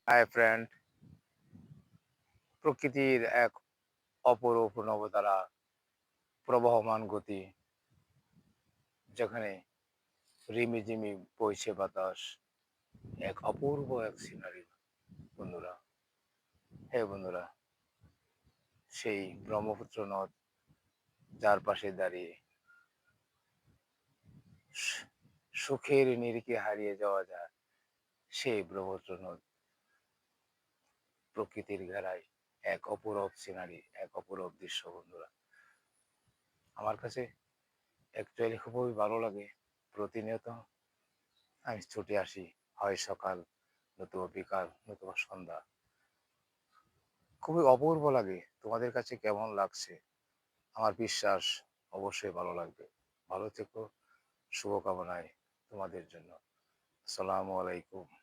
Hi friend, প্রকৃতির এক অপরূপ নবতারা, প্রবহমান গতি, যেখানে রিমিঝিমি বইছে বাতাস, এক অপূর্ব এক সিনারি। বন্ধুরা, হে বন্ধুরা, সেই ব্রহ্মপুত্র নদ যার পাশে দাঁড়িয়ে সুখের নিরিখে হারিয়ে যাওয়া যায়, সেই ব্রহ্মপুত্র নদ প্রকৃতির ঘেরায় এক অপূরব সিনারি, এক অপূরব দৃশ্য। বন্ধুরা, আমার কাছে অ্যাকচুয়ালি খুবই ভালো লাগে। প্রতিনিয়ত আমি ছুটে আসি, হয় সকাল, নতুবা বিকাল, নতুবা সন্ধ্যা। খুবই অপূর্ব লাগে। তোমাদের কাছে কেমন লাগছে? আমার বিশ্বাস অবশ্যই ভালো লাগবে। ভালো থেকো, শুভকামনায় তোমাদের জন্য। আসসালামু আলাইকুম।